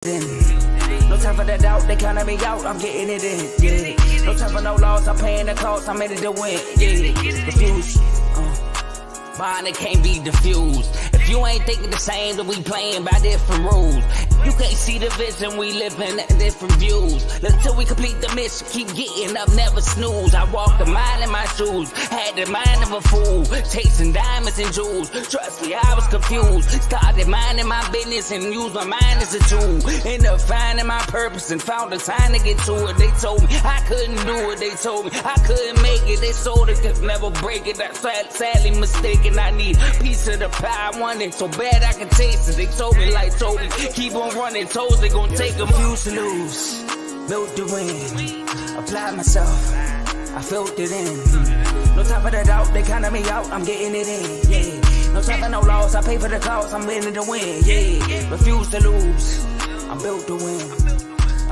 No time for the doubt, they counting me out, I'm getting it in, yeah. No time for no loss, I'm paying the cost, I'm in it to win, yeah. Diffuse, mine it can't be diffused. If you ain't thinking the same, then we playing by different rules. You can't see the vision, we living at different views. Until we complete the mission, keep getting up, never snooze. I walk the mile in my shoes, had the mind of a fool, chasing diamonds and jewels. Trust me, I was confused. Started minding my business and used my mind as a tool. Ended up finding my purpose and found the time to get to it. They told me I couldn't do it, they told me I couldn't make it. They sold it, could never break it. That's sadly mistaken. I need a piece of the pie, I want it so bad I can taste it. They told me like Toby, keep on running, toes they gon' take a few to lose. Built to win, applied myself, I felt it in. No time for the doubt, they counting me out, I'm getting it in, yeah. No time for no loss, I pay for the cost, I'm winning to win, yeah. Refuse to lose, I'm built to win,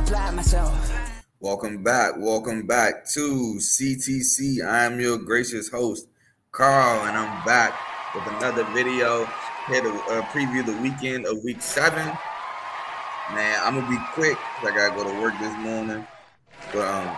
applied myself. Welcome back to CTC. I am your gracious host, Carl, and I'm back with another video here to preview the weekend of week 7. Man, I'm gonna be quick because I gotta go to work this morning. But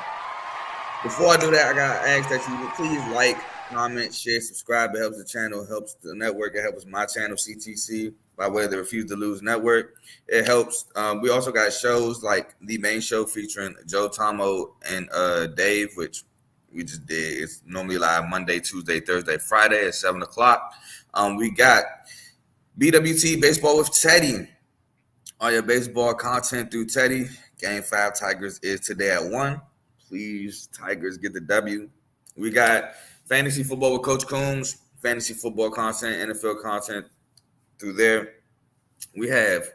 before I do that, I gotta ask that you please like, comment, share, subscribe. It helps the channel, helps the network, it helps my channel, CTC, by way of the Refuse to Lose network. It helps. We also got shows like the main show featuring Joe Tomo and Dave, which we just did. It's normally live Monday, Tuesday, Thursday, Friday at 7 o'clock. We got BWT Baseball with Teddy. All your baseball content through Teddy. Game 5 Tigers is today at 1. Please, Tigers, get the W. We got Fantasy Football with Coach Coombs. Fantasy football content, NFL content through there. We have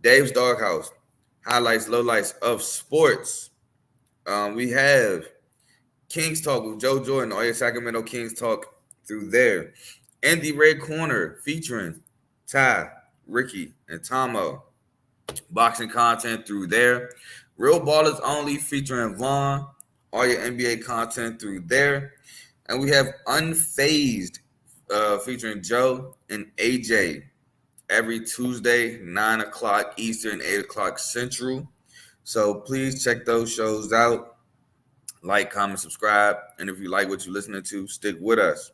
Dave's Doghouse. Highlights, lowlights of sports. We have Kings Talk with Joe Jordan. All your Sacramento Kings talk through there. And the Red Corner featuring Ty, Ricky, and Tomo. Boxing content through there. Real Ballers Only featuring Vaughn. All your NBA content through there. And we have Unfazed featuring Joe and AJ every Tuesday, 9 o'clock Eastern, 8 o'clock Central. So please check those shows out. Like, comment, subscribe. And if you like what you're listening to, stick with us.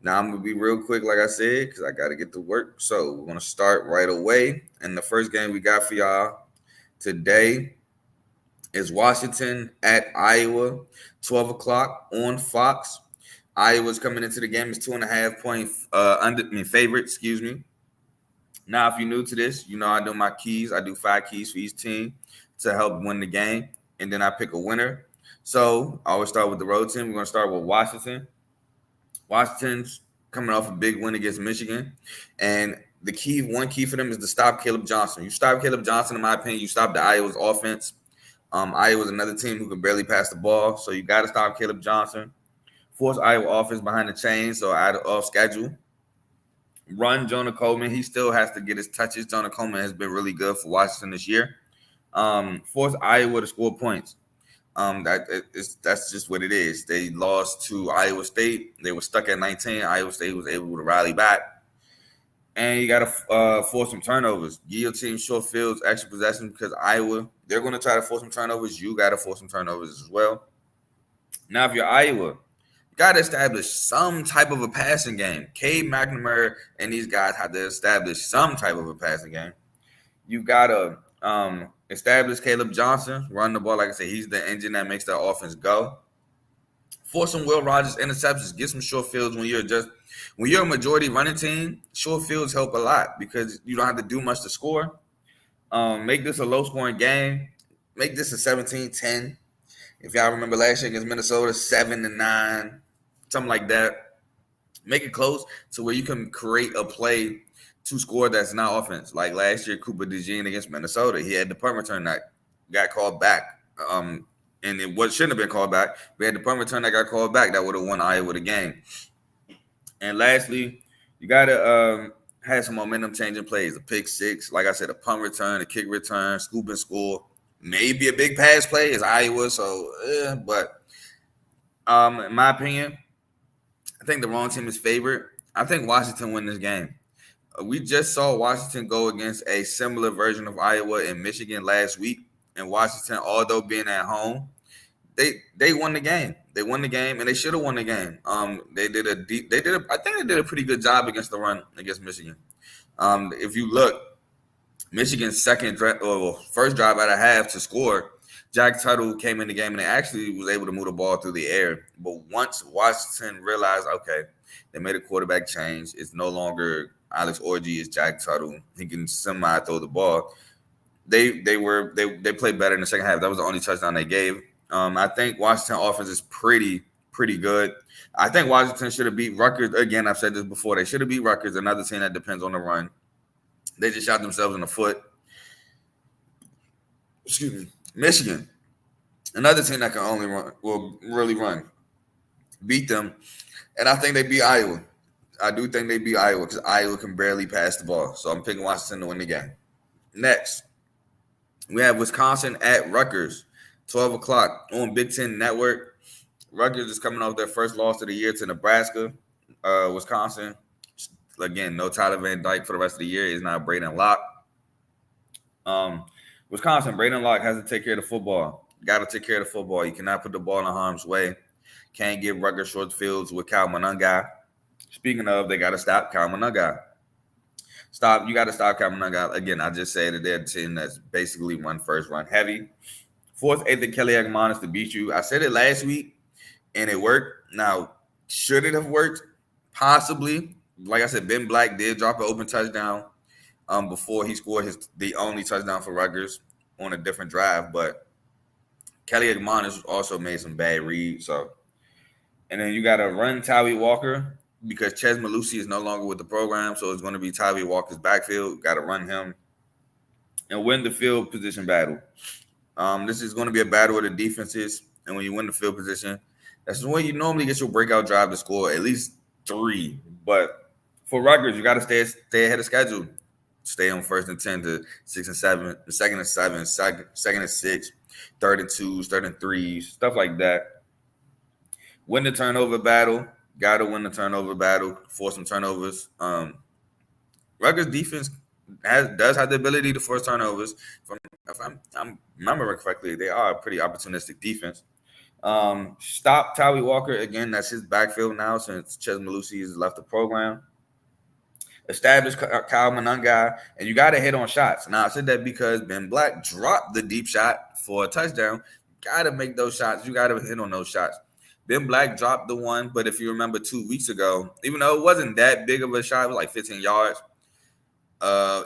Now, I'm going to be real quick, like I said, because I got to get to work. So we're going to start right away. And the first game we got for y'all today is Washington at Iowa, 12 o'clock on Fox. Iowa's coming into the game as 2.5 point favorite, Now, if you're new to this, you know I do my keys. I do 5 keys for each team to help win the game. And then I pick a winner. So I always start with the road team. We're going to start with Washington. Washington's coming off a big win against Michigan. And one key for them is to stop Caleb Johnson. You stop Caleb Johnson, in my opinion, you stop the Iowa's offense. Iowa's another team who can barely pass the ball. So you got to stop Caleb Johnson. Force Iowa offense behind the chains, so off schedule. Run Jonah Coleman. He still has to get his touches. Jonah Coleman has been really good for Washington this year. Force Iowa to score points. That's just what it is. They lost to Iowa State. They were stuck at 19. Iowa State was able to rally back. And you got to force some turnovers. Guillotine, short fields, extra possession, because Iowa, they're going to try to force some turnovers. You got to force some turnovers as well. Now, if you're Iowa, got to establish some type of a passing game. Cade McNamara and these guys have to establish some type of a passing game. You got to establish Caleb Johnson, run the ball. Like I said, he's the engine that makes that offense go. Force some Will Rogers interceptions. Get some short fields when you're a majority running team. Short fields help a lot because you don't have to do much to score. Make this a low-scoring game. Make this a 17-10. If y'all remember last year against Minnesota, 7-9. Something like that. Make it close to where you can create a play to score that's not offense. Like last year, Cooper DeJean against Minnesota. He had the punt return that got called back. And it shouldn't have been called back. We had the punt return that got called back. That would have won Iowa the game. And lastly, you got to have some momentum-changing plays. A pick six, like I said, a punt return, a kick return, scoop and score. Maybe a big pass play is Iowa. But in my opinion, I think the wrong team is favored. I think Washington win this game. We just saw Washington go against a similar version of Iowa and Michigan last week. And Washington, although being at home, they won the game. They won the game, and they should have won the game. I think they did a pretty good job against the run against Michigan. If you look, Michigan's first drive out of half to score, Jack Tuttle came in the game and they actually was able to move the ball through the air. But once Washington realized, okay, they made a quarterback change. It's no longer Alex Orji, it's Jack Tuttle. He can semi throw the ball. They played better in the second half. That was the only touchdown they gave. I think Washington offense is pretty good. I think Washington should have beat Rutgers. Again, I've said this before. They should have beat Rutgers, another team that depends on the run. They just shot themselves in the foot. Excuse me. Michigan, another team that can only run, will really run. Beat them. And I think they beat Iowa. I do think they beat Iowa because Iowa can barely pass the ball. So I'm picking Washington to win the game. Next, we have Wisconsin at Rutgers, 12 o'clock on Big Ten Network. Rutgers is coming off their first loss of the year to Nebraska. Wisconsin, again, no Tyler Van Dyke for the rest of the year. Is now Braden Locke. Wisconsin, Braden Locke has to take care of the football. Got to take care of the football. You cannot put the ball in harm's way. Can't give Rutgers short fields with Kyle Monangai. Speaking of, they got to stop Kyle Monangai. You got to stop Kyle Monangai. Again, I just say that they're a team that's basically run first, run heavy. Fourth, eighth, and Kelly Agamanis to beat you. I said it last week, and it worked. Now, should it have worked? Possibly. Like I said, Ben Black did drop an open touchdown before he scored the only touchdown for Rutgers on a different drive. But Kelly Agamanis also made some bad reads. So, and then you got to run Tyree Walker because Ches Malusi is no longer with the program. So it's going to be Tyree Walker's backfield. Got to run him and win the field position battle. This is going to be a battle of the defenses. And when you win the field position, that's when you normally get your breakout drive to score at least 3. But for Rutgers, you got to stay ahead of schedule. Stay on 1st and 10 to 6 and 7, 2nd and 7, 2nd and 6, 3rd and 2s, 3rd and 3s, stuff like that. Win the turnover battle. Got to win the turnover battle. Force some turnovers. Rutgers defense does have the ability to force turnovers. If I'm remembering correctly, they are a pretty opportunistic defense. Stop Tyree Walker. Again, that's his backfield now since Ches Malusi has left the program. Establish Kyle Monangai, and you got to hit on shots. Now, I said that because Ben Black dropped the deep shot for a touchdown. Got to make those shots. You got to hit on those shots. Ben Black dropped the one, but if you remember 2 weeks ago, even though it wasn't that big of a shot, it was like 15 yards,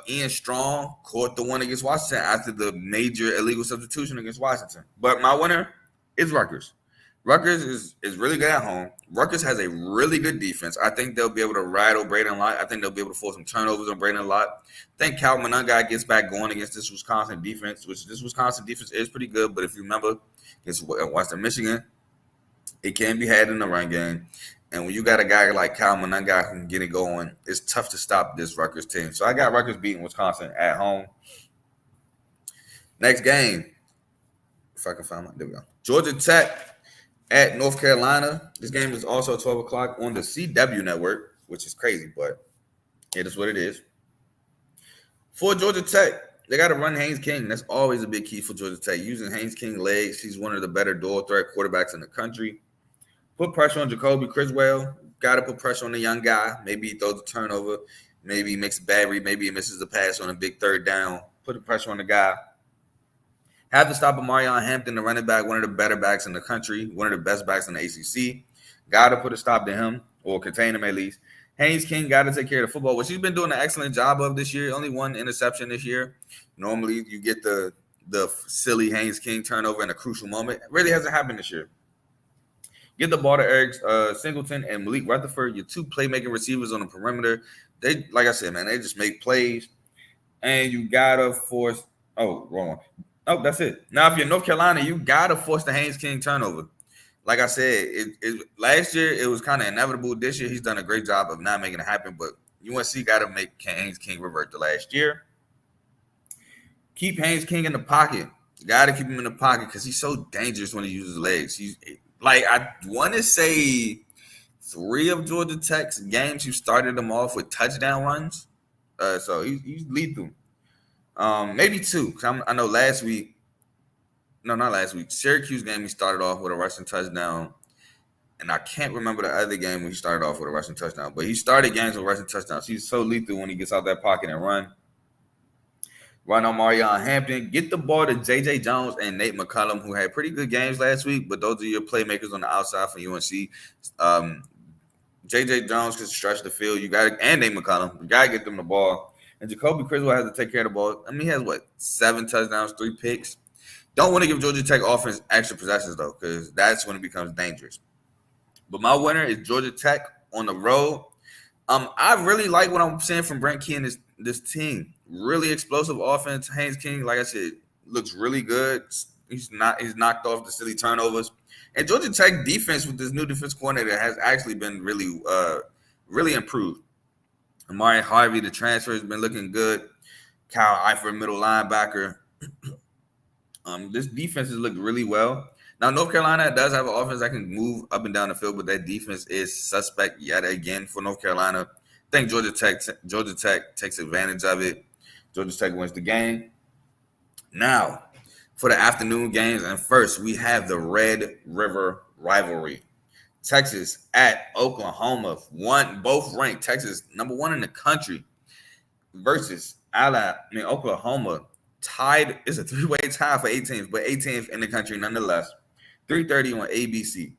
Ian Strong caught the one against Washington after the major illegal substitution against Washington. But my winner is Rutgers. Rutgers is really good at home. Rutgers has a really good defense. I think they'll be able to rattle Braden Locke. I think they'll be able to force some turnovers on Braden Locke. I think Cal Monangai gets back going against this Wisconsin defense, which this Wisconsin defense is pretty good. But if you remember, against Western Michigan, it can be had in the run game. And when you got a guy like Cal Monangai who can get it going, it's tough to stop this Rutgers team. So I got Rutgers beating Wisconsin at home. Next game, if I can find my, there we go. Georgia Tech at North Carolina. This game is also 12 o'clock on the CW network, which is crazy, but it is what it is. For Georgia Tech, they got to run Haynes King. That's always a big key for Georgia Tech. Using Haynes King legs, he's one of the better dual threat quarterbacks in the country. Put pressure on Jacoby Criswell. Got to put pressure on the young guy. Maybe he throws a turnover. Maybe he makes a bad read. Maybe he misses the pass on a big third down. Put the pressure on the guy. Have to stop Amarion Hampton, the running back, one of the better backs in the country, one of the best backs in the ACC. Got to put a stop to him or contain him at least. Haynes King got to take care of the football, which he's been doing an excellent job of this year. Only one interception this year. Normally, you get the silly Haynes King turnover in a crucial moment. It really hasn't happened this year. Get the ball to Eric Singleton and Malik Rutherford, your 2 playmaking receivers on the perimeter. They, like I said, man, they just make plays. And you got to force – oh, wrong one. Oh, that's it. Now, if you're North Carolina, you got to force the Haynes King turnover. Like I said, last year it was kind of inevitable. This year he's done a great job of not making it happen, but UNC got to make Haynes King revert to last year. Keep Haynes King in the pocket. You got to keep him in the pocket because he's so dangerous when he uses legs. He's like, I want to say 3 of Georgia Tech's games, you started them off with touchdown runs. So he's lethal. Maybe 2. Cause I know last week, no, not last week. Syracuse game he started off with a rushing touchdown, and I can't remember the other game when he started off with a rushing touchdown. But he started games with rushing touchdowns. He's so lethal when he gets out that pocket and run on Marion Hampton, get the ball to J.J. Jones and Nate McCullum, who had pretty good games last week, but those are your playmakers on the outside for UNC. J.J. Jones can stretch the field. And Nate McCullum. You got to get them the ball. And Jacoby Criswell has to take care of the ball. I mean, he has, 7 touchdowns, 3 picks. Don't want to give Georgia Tech offense extra possessions, though, because that's when it becomes dangerous. But my winner is Georgia Tech on the road. I really like what I'm seeing from Brent Key and this team. Really explosive offense. Haynes King, like I said, looks really good. He's knocked off the silly turnovers. And Georgia Tech defense with this new defense coordinator has actually been really improved. Amari Harvey, the transfer, has been looking good. Kyle Eifert, middle linebacker. This defense has looked really well. Now, North Carolina does have an offense that can move up and down the field, but that defense is suspect yet again for North Carolina. I think Georgia Tech takes advantage of it. Georgia Tech wins the game. Now, for the afternoon games, and first, we have the Red River rivalry. Texas at Oklahoma, both ranked. Texas, number 1 in the country, versus Oklahoma, tied. It's a 3-way tie for 18th, but 18th in the country nonetheless. 3:30 on ABC.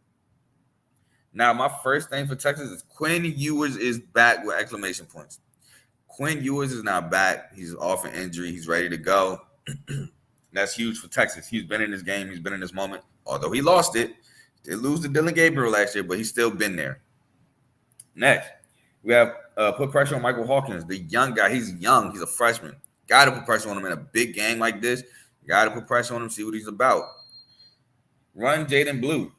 Now, my first thing for Texas is Quinn Ewers is back with exclamation points. Quinn Ewers is now back. He's off an injury. He's ready to go. That's huge for Texas. He's been in this game. He's been in this moment. Although he lost it. Did lose to Dylan Gabriel last year, but he's still been there. Next, we have put pressure on Michael Hawkins, the young guy. He's young. He's a freshman. Got to put pressure on him in a big game like this. Got to put pressure on him, see what he's about. Run Jaden Blue.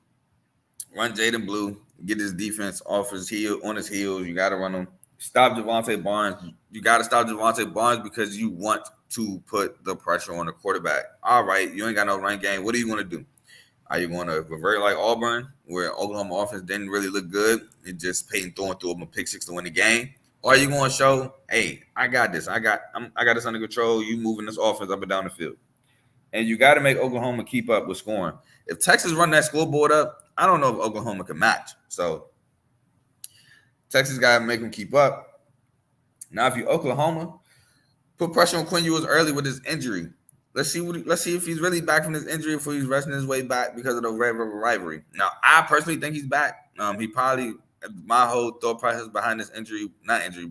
Get his defense off his heel, on his heels. You got to run him. Stop Javonte Barnes. You got to stop Javonte Barnes because you want to put the pressure on the quarterback. All right, you ain't got no run game. What are you going to do? Are you going to revert like Auburn, where Oklahoma offense didn't really look good? It just Peyton Thorne threw him a pick 6 to win the game. Or are you going to show, hey, I got this. I got this under control. You moving this offense up and down the field. And you got to make Oklahoma keep up with scoring. If Texas run that scoreboard up, I don't know if Oklahoma can match. So Texas got to make them keep up. Now, if you Oklahoma, put pressure on Quinn Ewers early with his injury. Let's see if he's really back from this injury, if he's resting his way back because of the Red River rivalry. Now, I personally think he's back. My whole thought process behind this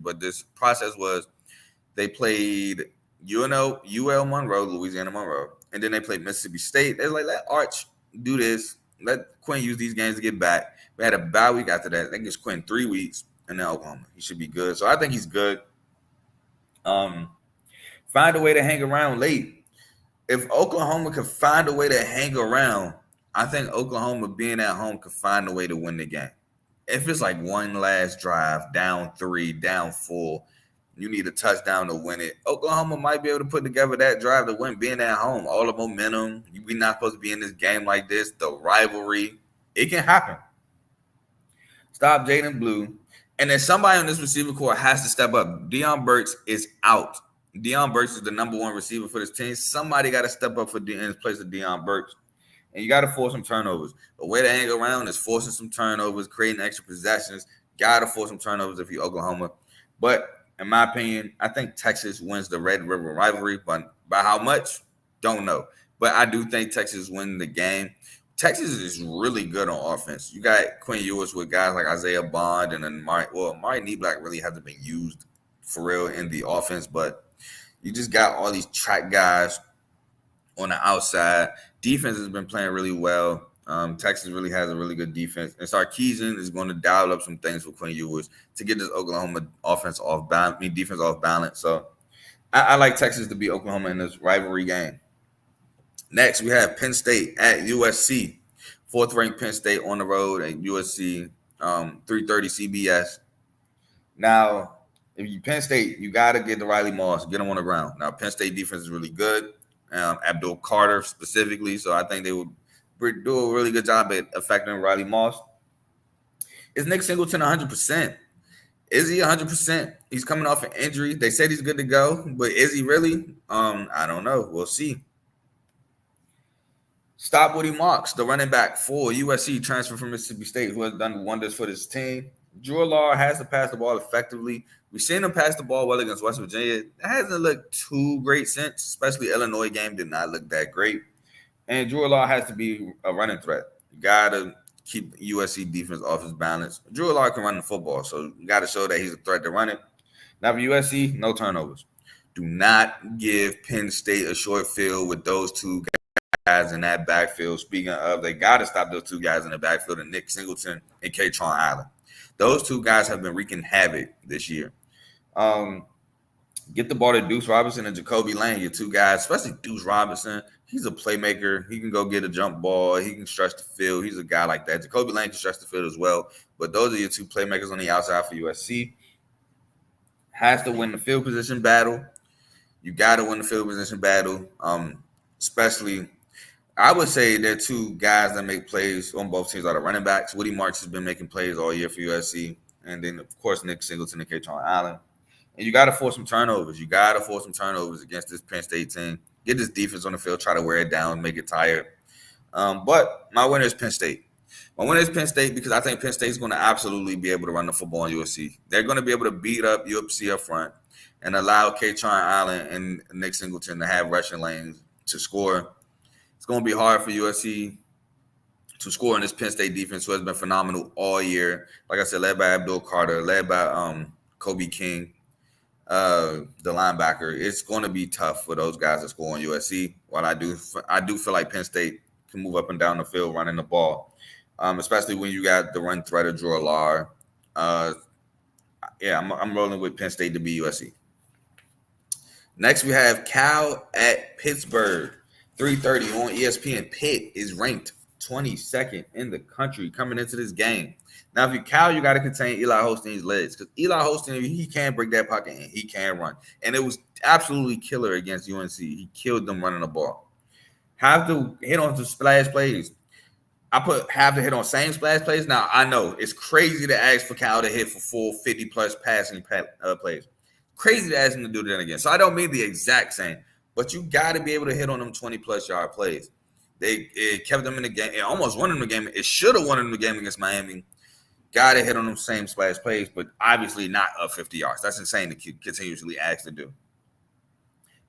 but this process was they played UL Monroe, Louisiana Monroe, and then they played Mississippi State. They're like, let Arch do this. Let Quinn use these games to get back. We had a bye week after that. I think it's Quinn 3 weeks, and then Oklahoma. He should be good. So I think he's good. Find a way to hang around late. If Oklahoma could find a way to hang around, I think Oklahoma being at home could find a way to win the game. If it's like one last drive, down 3, down 4, you need a touchdown to win it. Oklahoma might be able to put together that drive to win being at home. All the momentum. We're not supposed to be in this game like this. The rivalry. It can happen. Stop Jaden Blue. And then somebody on this receiver corps has to step up. Deion Burks is out. Deion Burks is the number 1 receiver for this team. Somebody got to step up in place of Deion Burks. And you got to force some turnovers. The way to hang around is forcing some turnovers, creating extra possessions. Got to force some turnovers if you're Oklahoma. But in my opinion, I think Texas wins the Red River rivalry. But by how much? Don't know. But I do think Texas wins the game. Texas is really good on offense. You got Quinn Ewers with guys like Isaiah Bond and then Mari Neblack really hasn't been used for real in the offense, but you just got all these track guys on the outside. Defense has been playing really well. Texas really has a really good defense. And Sarkisian is going to dial up some things for Quinn Ewers to get this Oklahoma defense off balance. So I like Texas to beat Oklahoma in this rivalry game. Next, we have Penn State at USC. 4th-ranked Penn State on the road at USC, 3:30 CBS. Now, if you Penn State, you got to get to Riley Moss, get him on the ground. Now, Penn State defense is really good. Abdul Carter specifically, so I think they would do a really good job at affecting Riley Moss. Is Nick Singleton 100%? Is he 100%? He's coming off an injury. They said he's good to go, but is he really? I don't know. We'll see. Stop Woody Marks, the running back for USC, transfer from Mississippi State, who has done wonders for this team. Drew Law has to pass the ball effectively. We've seen him pass the ball well against West Virginia. It hasn't looked too great since, especially Illinois game did not look that great. And Drew Law has to be a running threat. You got to keep USC defense off his balance. Drew Law can run the football, so you got to show that he's a threat to run it. Now for USC, no turnovers. Do not give Penn State a short field with those two guys in that backfield. Speaking of, they got to stop those two guys in the backfield, and Nick Singleton and Katron Allen. Those two guys have been wreaking havoc this year. Get the ball to Deuce Robinson and Jacoby Lane, your two guys, especially Deuce Robinson. He's a playmaker. He can go get a jump ball. He can stretch the field. He's a guy like that. Jacoby Lane can stretch the field as well. But those are your two playmakers on the outside for USC. Has to win the field position battle. You got to win the field position battle, especially – I would say they're two guys that make plays on both teams are the running backs. Woody Marks has been making plays all year for USC. And then, of course, Nick Singleton and Katron Allen. And you got to force some turnovers. You got to force some turnovers against this Penn State team. Get this defense on the field, try to wear it down, make it tired. But my winner is Penn State. My winner is Penn State because I think Penn State is going to absolutely be able to run the football on USC. They're going to be able to beat up USC up front and allow Katron Allen and Nick Singleton to have rushing lanes to score. It's going to be hard for USC to score in this Penn State defense, who has been phenomenal all year. Like I said, led by Abdul Carter, led by Kobe King, the linebacker. It's going to be tough for those guys to score on USC. While I do feel like Penn State can move up and down the field running the ball, especially when you got the run threat of Drew Law. I'm rolling with Penn State to beat USC. Next, we have Cal at Pittsburgh. 3:30 on ESPN. Pitt is ranked 22nd in the country coming into this game. Now, if you're Cal, you got to contain Eli Holstein's legs because Eli Holstein, he can break that pocket and he can run. And it was absolutely killer against UNC. He killed them running the ball. Have to hit on some splash plays. Have to hit on same splash plays. Now, I know it's crazy to ask for Cal to hit for full 50-plus passing plays. Crazy to ask him to do that again. So I don't mean the exact same. But you got to be able to hit on them 20-plus yard plays. It kept them in the game. It almost won them the game. It should have won them the game against Miami. Got to hit on them same splash plays, but obviously not up 50 yards. That's insane to continuously ask to do.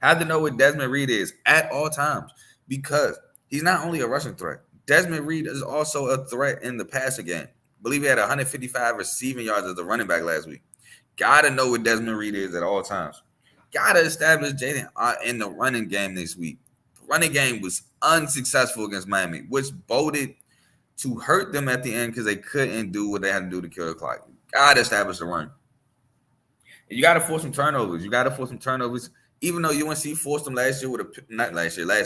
Have to know what Desmond Reed is at all times because he's not only a rushing threat. Desmond Reed is also a threat in the passing game. I believe he had 155 receiving yards as a running back last week. Got to know what Desmond Reed is at all times. Got to establish Jaden in the running game this week. The running game was unsuccessful against Miami, which boded to hurt them at the end because they couldn't do what they had to do to kill the clock. Got to establish the run. And you got to force some turnovers. Even though UNC forced them last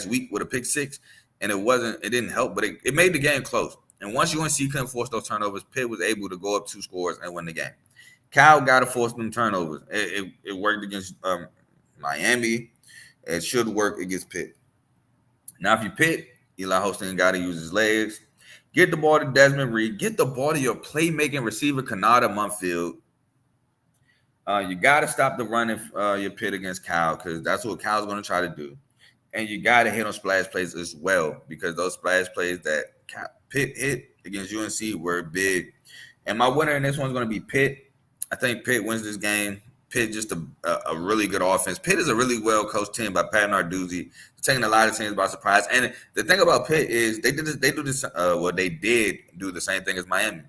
week with a pick six, and it didn't help, but it made the game close. And once UNC couldn't force those turnovers, Pitt was able to go up 2 scores and win the game. Cal got to force them turnovers. It worked against Miami. It should work against Pitt. Now, if you Pitt, Eli Holstein got to use his legs. Get the ball to Desmond Reed. Get the ball to your playmaking receiver, Kanata Munfield. You got to stop the run if you Pitt against Cal because that's what Cal's going to try to do. And you got to hit on splash plays as well because those splash plays that Pitt hit against UNC were big. And my winner in this one's going to be Pitt. I think Pitt wins this game. Pitt just a really good offense. Pitt is a really well-coached team by Pat Narduzzi, taking a lot of teams by surprise. And the thing about Pitt is they did do the same thing as Miami.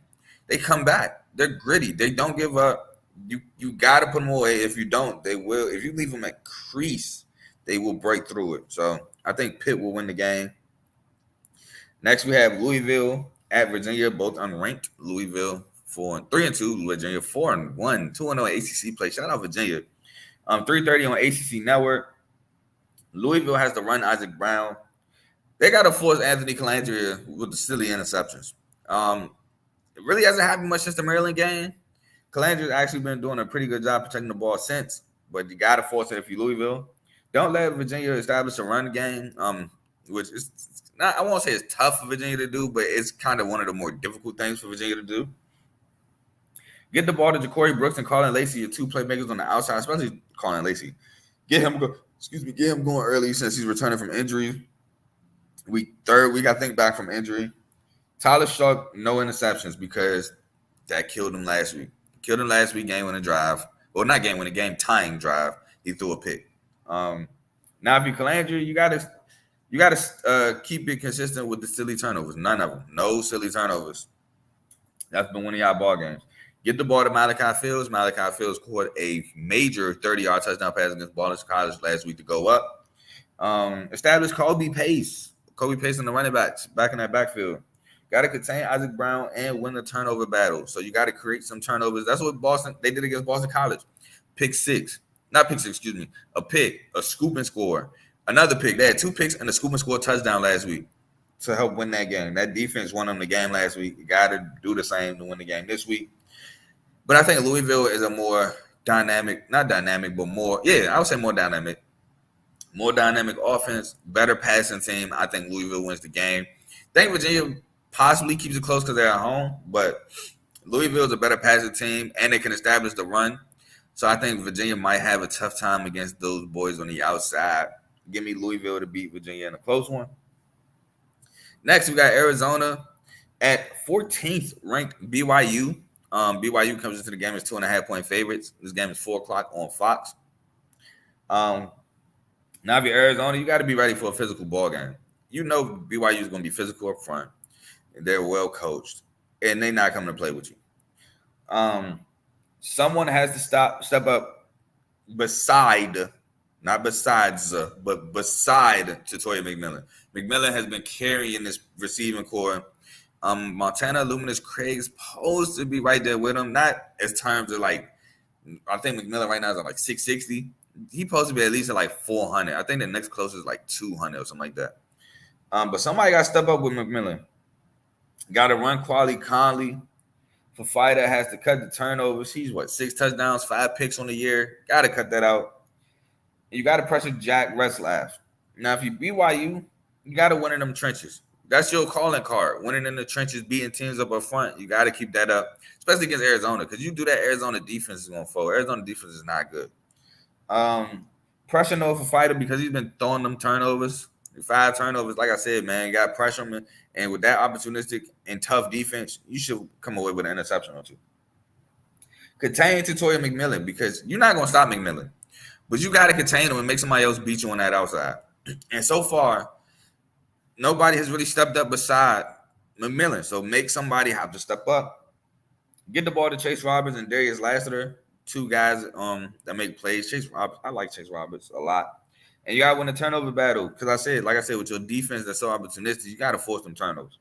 They come back. They're gritty. They don't give up. You got to put them away. If you don't, they will. If you leave them at crease, they will break through it. So I think Pitt will win the game. Next, we have Louisville at Virginia, both unranked. Louisville 3-2, Virginia 4-1, 2-0 ACC play. Shout out Virginia. 3:30 on ACC Network. Louisville has to run Isaac Brown. They got to force Anthony Colandrea with the silly interceptions. It really hasn't happened much since the Maryland game. Colandrea's actually been doing a pretty good job protecting the ball since, but you got to force it if you Louisville. Don't let Virginia establish a run game, which is not, I won't say it's tough for Virginia to do, but it's kind of one of the more difficult things for Virginia to do. Get the ball to Ja'Cory Brooks and Colin Lacey, your two playmakers on the outside, especially Colin Lacey. Get him going early since he's returning from injury. Third week, I think, back from injury. Tyler Sharp, no interceptions because that killed him last week. Killed him last week, game-winning drive. Well, not game-winning, game-tying drive. He threw a pick. Now, if you Calandry, you gotta keep it consistent with the silly turnovers. None of them. No silly turnovers. That's been one of y'all ball games. Get the ball to Malachi Fields. Malachi Fields caught a major 30-yard touchdown pass against Ballers College last week to go up. Establish Kobe Pace. Kobe Pace on the running backs back in that backfield. Got to contain Isaac Brown and win the turnover battle. So you got to create some turnovers. That's what they did against Boston College. Pick six. Not pick six, excuse me. A pick, a scoop and score. Another pick. They had 2 picks and a scoop and score touchdown last week to help win that game. That defense won them the game last week. You got to do the same to win the game this week. But I think Louisville is a more dynamic, not dynamic, but more, I would say more dynamic. More dynamic offense, better passing team. I think Louisville wins the game. I think Virginia possibly keeps it close because they're at home, but Louisville is a better passing team, and they can establish the run. So I think Virginia might have a tough time against those boys on the outside. Give me Louisville to beat Virginia in a close one. Next, we got Arizona at 14th ranked BYU. BYU comes into the game as 2.5-point favorites. This game is 4:00 on Fox. Now, if you're Arizona, you got to be ready for a physical ball game. You know BYU is going to be physical up front. They're well coached, and they're not coming to play with you. Someone has to step up beside Tatoya McMillan. McMillan has been carrying this receiving core. Montana Luminous Craig's supposed to be right there with him. Not as terms of I think McMillan right now is at 660. He's supposed to be at least at 400. I think the next closest is 200 or something like that. But somebody got to step up with McMillan. Got to run Quali Conley. Fafita has to cut the turnovers. He's 6 touchdowns, 5 picks on the year. Got to cut that out. You got to pressure Jack Retzlaff. Now, if you BYU, you got to win in them trenches. That's your calling card. Winning in the trenches, beating teams up front. You got to keep that up, especially against Arizona, because you do that, Arizona defense is going to fall. Arizona defense is not good. Pressure no Fafita because he's been throwing them turnovers. 5 turnovers, like I said, man, you got pressure him. And with that opportunistic and tough defense, you should come away with an interception or 2. Contain Tatoya McMillan because you're not going to stop McMillan. But you got to contain him and make somebody else beat you on that outside. And so far, nobody has really stepped up beside McMillan. So make somebody have to step up. Get the ball to Chase Roberts and Darius Lassiter, 2 guys that make plays. Chase Roberts, I like Chase Roberts a lot. And you got to win the turnover battle because like I said, with your defense that's so opportunistic, you got to force them turnovers.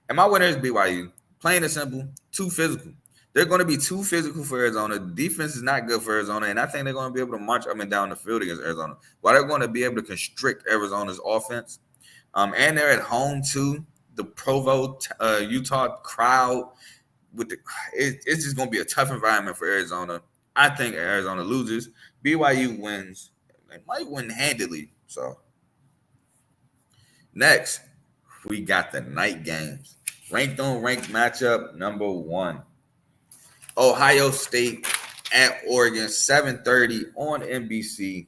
And my winner is BYU. Plain and simple, too physical. They're going to be too physical for Arizona. The defense is not good for Arizona, and I think they're going to be able to march up and down the field against Arizona. But they're going to be able to constrict Arizona's offense. And they're at home, too. The Provo, Utah crowd, it's just going to be a tough environment for Arizona. I think Arizona loses. BYU wins. They might win handily. So, next, we got the night games. Ranked on ranked matchup number 1. Ohio State at Oregon, 7:30 on NBC.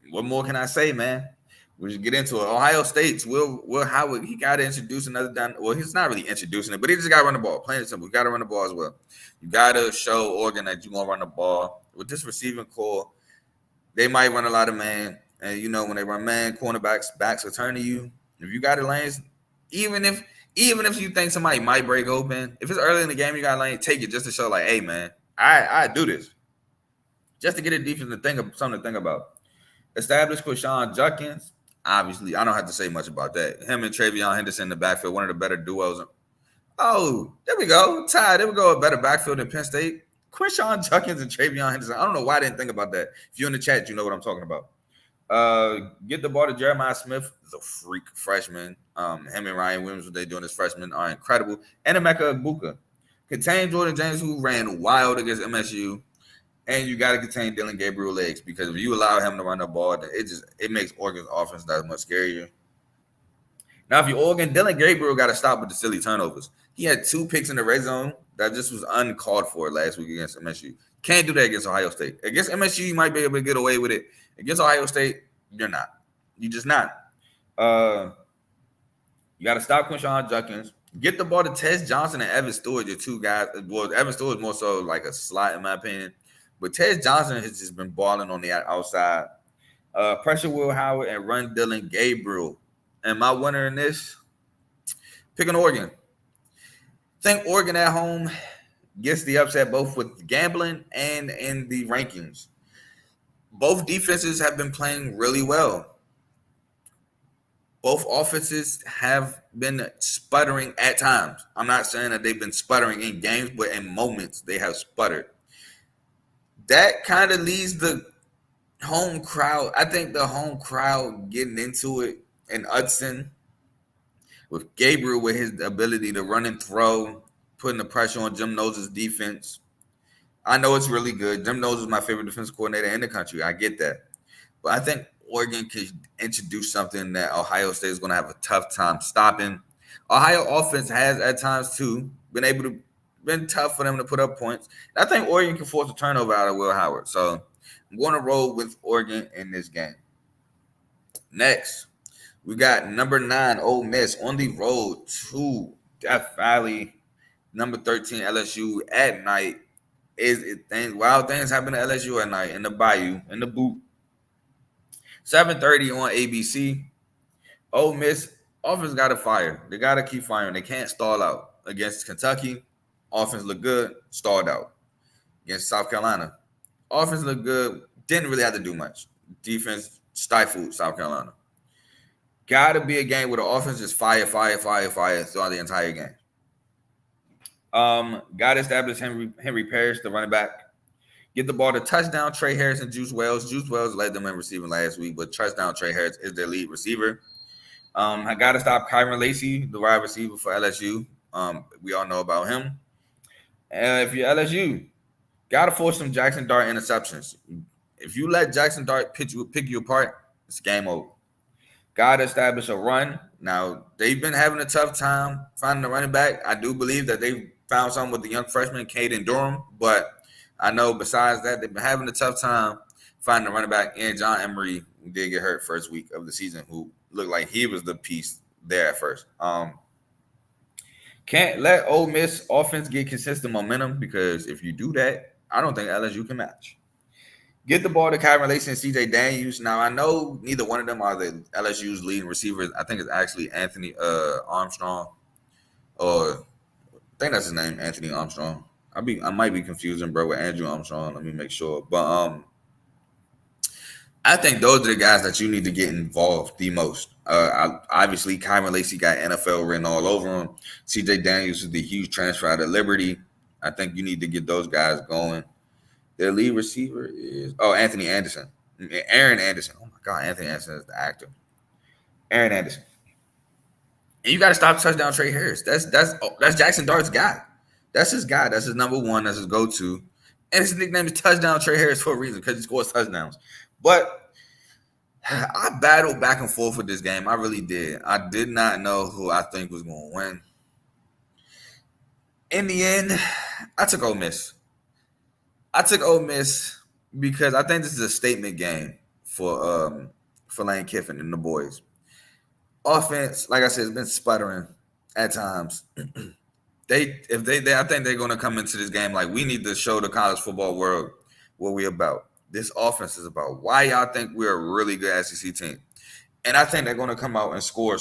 What more can I say, man? We just get into it. Ohio State's Will Howard, he got to introduce another down. Well, he's not really introducing it, but he just got to run the ball. Plain and simple. You got to run the ball as well. You got to show Oregon that you're going to run the ball. With this receiving core, they might run a lot of man. And, when they run man, cornerbacks, backs will turn to you. If you got the lanes, even if you think somebody might break open, if it's early in the game, you got a lane, take it just to show hey, man, I do this. Just to get a defense something to think about. Establish Quashawn Judkins. Obviously, I don't have to say much about that. Him and Travion Henderson in the backfield, one of the better duos. Oh, there we go. Ty, there we go. A better backfield than Penn State. Quashawn Judkins and Travion Henderson. I don't know why I didn't think about that. If you're in the chat, you know what I'm talking about. Get the ball to Jeremiah Smith. He's a freak freshman. Him and Ryan Williams, what they doing as freshmen are incredible. And Emeka Egbuka. Contain Jordan James, who ran wild against MSU. And you got to contain Dylan Gabriel legs because if you allow him to run the ball, it makes Oregon's offense that much scarier. Now, if you're Oregon, Dylan Gabriel got to stop with the silly turnovers. He had 2 picks in the red zone that just was uncalled for last week against MSU. Can't do that against Ohio State. Against MSU, you might be able to get away with it. Against Ohio State, you're not. You're just not. You got to stop Quinshon Judkins. Get the ball to Tez Johnson and Evan Stewart, your 2 guys. Well, Evan Stewart is more so like a slot, in my opinion. But Tez Johnson has just been balling on the outside. Pressure Will Howard and run Dylan Gabriel. And my winner in this, picking Oregon. I think Oregon at home gets the upset both with gambling and in the rankings. Both defenses have been playing really well. Both offenses have been sputtering at times. I'm not saying that they've been sputtering in games, but in moments they have sputtered. That kind of leads the home crowd. I think the home crowd getting into it, and Hudson with Gabriel with his ability to run and throw, putting the pressure on Jim Knowles' defense. I know it's really good. Jim Knowles is my favorite defensive coordinator in the country. I get that. But I think Oregon could introduce something that Ohio State is going to have a tough time stopping. Ohio offense has at times too been tough for them to put up points. And I think Oregon can force a turnover out of Will Howard. So I'm going to roll with Oregon in this game. Next, we got number 9 Ole Miss on the road to Death Valley. Number 13 LSU at night. Wild things happen to LSU at night in the Bayou, in the boot. 7:30 on ABC. Ole Miss offense got to fire. They got to keep firing. They can't stall out. Against Kentucky, offense looked good, stalled out. Against South Carolina, offense looked good, didn't really have to do much. Defense stifled South Carolina. Got to be a game where the offense just fire throughout the entire game. Got to establish Henry Parrish, the running back. Get the ball to touchdown Trey Harris and Juice Wells. Juice Wells led them in receiving last week, but touchdown Trey Harris is their lead receiver. I got to stop Kyron Lacey, the wide receiver for LSU. We all know about him. And if you're LSU, got to force some Jackson Dart interceptions. If you let Jackson Dart pick you apart, it's game over. Got to establish a run. Now, they've been having a tough time finding a running back. I do believe that they found something with the young freshman, Caden Durham, but I know besides that, they've been having a tough time finding a running back. And John Emery did get hurt first week of the season, who looked like he was the piece there at first. Can't let Ole Miss offense get consistent momentum, because if you do that, I don't think LSU can match. Get the ball to Kyron Lacey and CJ Daniels. Now, I know neither one of them are the LSU's leading receivers. I think it's actually Anthony Armstrong, or I think that's his name, Anthony Armstrong. I might be confusing, bro, with Andrew Armstrong. Let me make sure. But I think those are the guys that you need to get involved the most. Obviously, Kyron Lacey got NFL written all over him. CJ Daniels is the huge transfer out of Liberty. I think you need to get those guys going. Their lead receiver is Anthony Anderson. Aaron Anderson. Oh my God, Anthony Anderson is the actor. Aaron Anderson. And you got to stop touchdown Trey Harris. That's Jackson Dart's guy. That's his guy. That's his number one. That's his go-to. And his nickname is Touchdown Trey Harris for a reason, because he scores touchdowns. But I battled back and forth with this game. I really did. I did not know who I think was going to win. In the end, I took Ole Miss. Because I think this is a statement game for Lane Kiffin and the boys. Offense, like I said, has been sputtering at times. I think they're going to come into this game like, we need to show the college football world what we're about. This offense is about why y'all think we're a really good SEC team. And I think they're going to come out and score.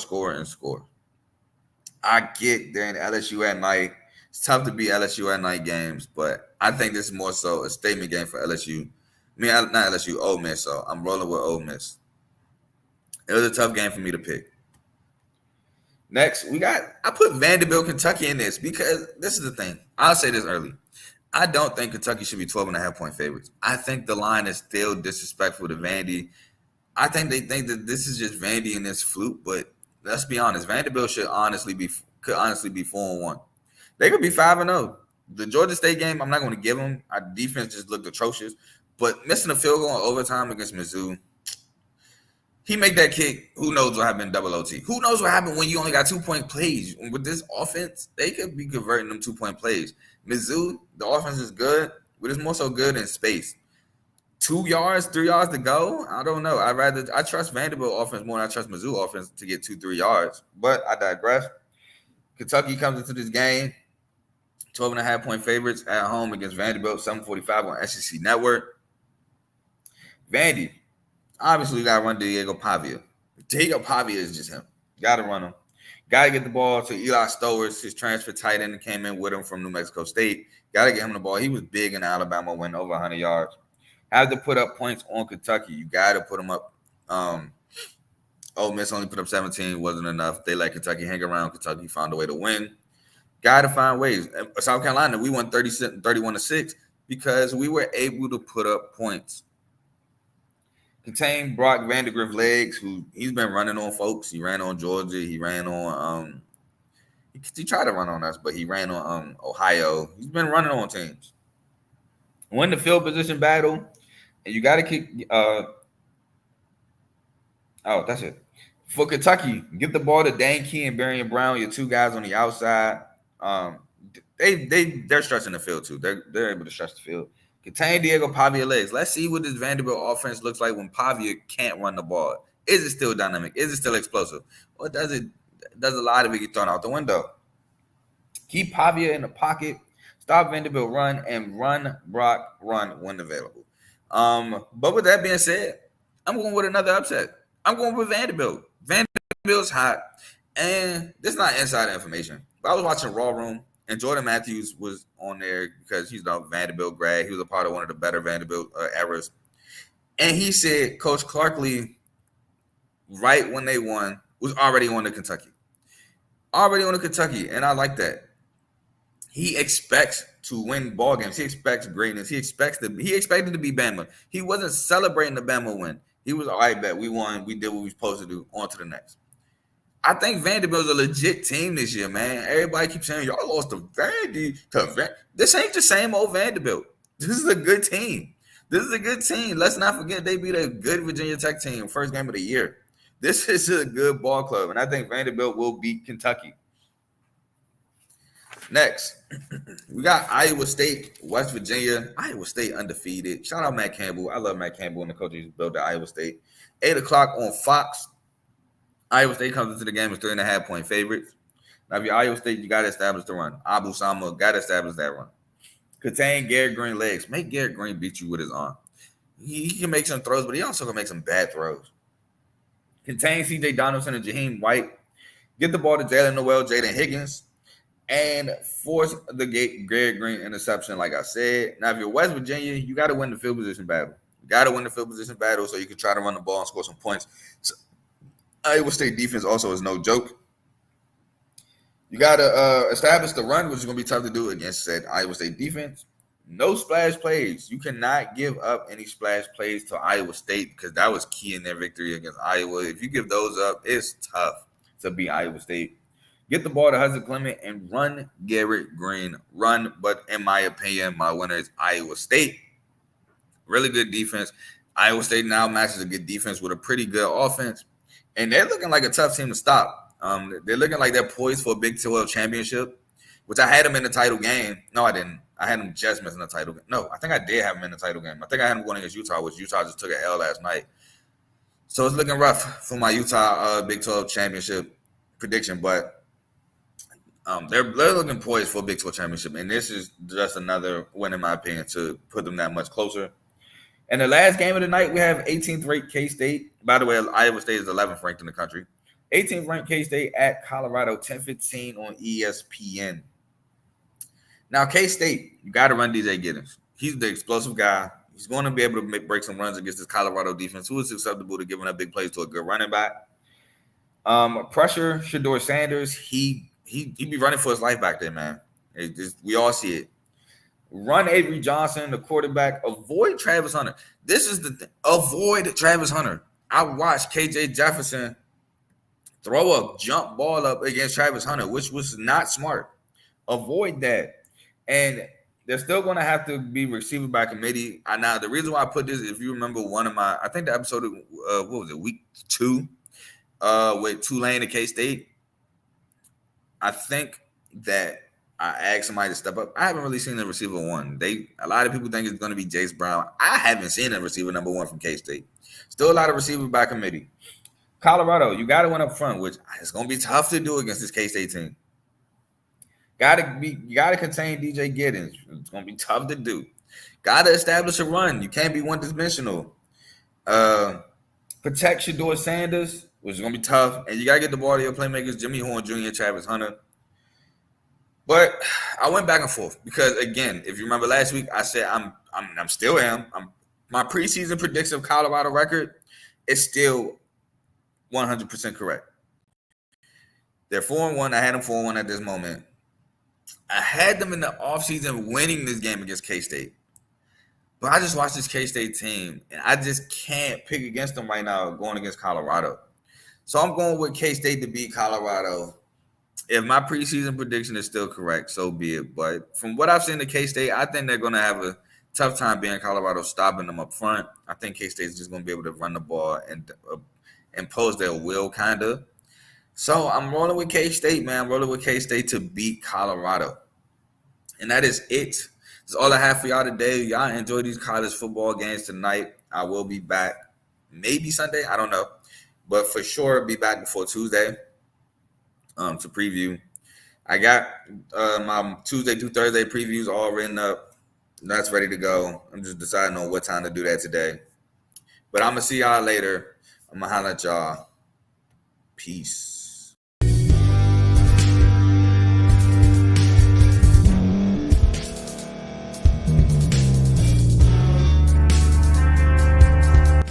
I get they're in LSU at night. It's tough to beat LSU at night games, but I think this is more so a statement game for LSU. I mean, not LSU, Ole Miss. So I'm rolling with Ole Miss. It was a tough game for me to pick. Next, I put Vanderbilt, Kentucky in this, because this is the thing. I'll say this early. I don't think Kentucky should be 12.5-point favorites. I think the line is still disrespectful to Vandy. I think they think that this is just Vandy and this fluke, but let's be honest. Vanderbilt could honestly be 4-1. They could be 5-0. The Georgia State game, I'm not going to give them. Our defense just looked atrocious. But missing a field goal in overtime against Mizzou, He make that kick. Who knows what happened in double OT? Who knows what happened when you only got 2-point plays? With this offense, they could be converting them 2-point plays. Mizzou, the offense is good, but it's more so good in space. 2 yards, 3 yards to go. I don't know. I trust Vanderbilt offense more than I trust Mizzou offense to get 2-3 yards. But I digress. Kentucky comes into this game, 12.5-point favorites at home against Vanderbilt, 7:45 on SEC Network. Vandy, obviously, you got to run Diego Pavia. Diego Pavia is just him. Got to run him. Got to get the ball to Eli Stowers, his transfer tight end that came in with him from New Mexico State. Got to get him the ball. He was big in the Alabama win, over 100 yards. Have to put up points on Kentucky. You got to put them up. Ole Miss only put up 17. Wasn't enough. They let Kentucky hang around. Kentucky found a way to win. Got to find ways. South Carolina, we won 31-6 because we were able to put up points. Contain Brock Vandegrift legs, who he's been running on folks. He ran on Georgia. He ran on he tried to run on us, but he ran on Ohio. He's been running on teams. Win the field position battle, and you got to kick. That's it. For Kentucky, give the ball to Dane Key and Barian Brown, your 2 guys on the outside. They're stretching the field too. They're able to stretch the field. Contain Diego Pavia legs. Let's see what this Vanderbilt offense looks like when Pavia can't run the ball. Is it still dynamic? Is it still explosive? Or does a lot of it get thrown out the window? Keep Pavia in the pocket. Stop Vanderbilt run and run Brock run when available. But with that being said, I'm going with another upset. I'm going with Vanderbilt. Vanderbilt's hot. And this is not inside information. But I was watching Raw Room, and Jordan Matthews was on there because he's a Vanderbilt grad. He was a part of one of the better Vanderbilt eras. And he said Coach Clarkley, right when they won, was already on to Kentucky. Already on to Kentucky, and I like that. He expects to win ball games. He expects greatness. He expected to be Bama. He wasn't celebrating the Bama win. He was, all right, bet we won. We did what we were supposed to do. On to the next. I think Vanderbilt's a legit team this year, man. Everybody keeps saying, y'all lost to Vandy. This ain't the same old Vanderbilt. This is a good team. Let's not forget they beat a good Virginia Tech team, first game of the year. This is a good ball club, and I think Vanderbilt will beat Kentucky. Next, we got Iowa State, West Virginia. Iowa State undefeated. Shout out Matt Campbell. I love Matt Campbell and the coaches who built the Iowa State. 8 o'clock on Fox. Iowa State comes into the game as 3.5-point favorites. Now, if you're Iowa State, you got to establish the run. Abu Sama got to establish that run. Contain Garrett Green legs. Make Garrett Green beat you with his arm. He can make some throws, but he also can make some bad throws. Contain C.J. Donaldson and Jaheim White. Get the ball to Jalen Noel, Jaden Higgins, and force the Garrett Green interception, like I said. Now, if you're West Virginia, you got to win the field position battle. So you can try to run the ball and score some points. So, Iowa State defense also is no joke. You got to establish the run, which is going to be tough to do against said Iowa State defense. No splash plays. You cannot give up any splash plays to Iowa State because that was key in their victory against Iowa. If you give those up, it's tough to beat Iowa State. Get the ball to Hudson Clement and run Garrett Green. Run, but in my opinion, my winner is Iowa State. Really good defense. Iowa State now matches a good defense with a pretty good offense. And they're looking like a tough team to stop. They're looking like they're poised for a Big 12 championship, which I had them in the title game. No, I didn't. I had them just missing the title game. No, I think I did have them in the title game. I think I had them going against Utah, which Utah just took an L last night. So it's looking rough for my Utah Big 12 championship prediction, but they're looking poised for a Big 12 championship, and this is just another win, in my opinion, to put them that much closer. And the last game of the night, we have 18th ranked K-State. By the way, Iowa State is 11th ranked in the country. 18th ranked K-State at Colorado, 10:15 on ESPN. Now, K-State, you got to run DJ Giddens. He's the explosive guy. He's going to be able to break some runs against this Colorado defense, who is susceptible to giving up big plays to a good running back. Pressure Shedeur Sanders. He be running for his life back there, man. We all see it. Run Avery Johnson, the quarterback. Avoid Travis Hunter. This is the thing. Avoid Travis Hunter. I watched KJ Jefferson throw a jump ball up against Travis Hunter, which was not smart. Avoid that. And they're still going to have to be received by committee. Now, the reason why I put this, if you remember I think the episode of, what was it, week 2, with Tulane and K-State, I think that I asked somebody to step up. I haven't really seen a receiver one. A lot of people think it's going to be Jace Brown. I haven't seen a receiver number 1 from K-State. Still a lot of receivers by committee. Colorado, you got to win up front, which it's going to be tough to do against this K-State team. You got to contain DJ Giddens. It's going to be tough to do. Got to establish a run. You can't be one-dimensional. Protect Shedeur Sanders, which is going to be tough. And you got to get the ball to your playmakers, Jimmy Horn Jr., Travis Hunter. But I went back and forth because, again, if you remember last week, I said I'm still am. My preseason prediction of Colorado record is still 100% correct. They're 4-1. I had them 4-1 at this moment. I had them in the offseason winning this game against K-State. But I just watched this K-State team, and I just can't pick against them right now going against Colorado. So I'm going with K-State to beat Colorado. If my preseason prediction is still correct, so be it. But from what I've seen to K-State, I think they're going to have a tough time being Colorado, stopping them up front. I think K-State is just going to be able to run the ball and impose their will, kind of. So I'm rolling with K-State, man. I'm rolling with K-State to beat Colorado. And that is it. That's all I have for y'all today. Y'all enjoy these college football games tonight. I will be back maybe Sunday. I don't know. But for sure, be back before Tuesday to preview. I got my Tuesday through Thursday previews all written up. That's ready to go. I'm just deciding on what time to do that today. But I'm going to see y'all later. I'm going to holler at y'all. Peace.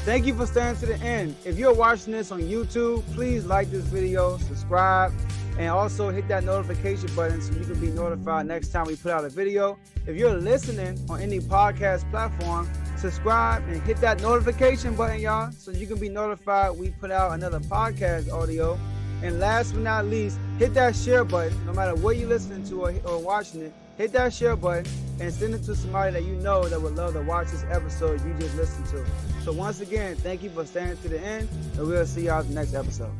Thank you for staying to the end. If you're watching this on YouTube, please like this video, subscribe, and also hit that notification button so you can be notified next time we put out a video. If you're listening on any podcast platform, subscribe and hit that notification button, y'all, so you can be notified we put out another podcast audio. And last but not least, hit that share button. No matter what you're listening to or watching it, hit that share button and send it to somebody that you know that would love to watch this episode you just listened to. So once again, thank you for staying to the end, and we'll see y'all in the next episode.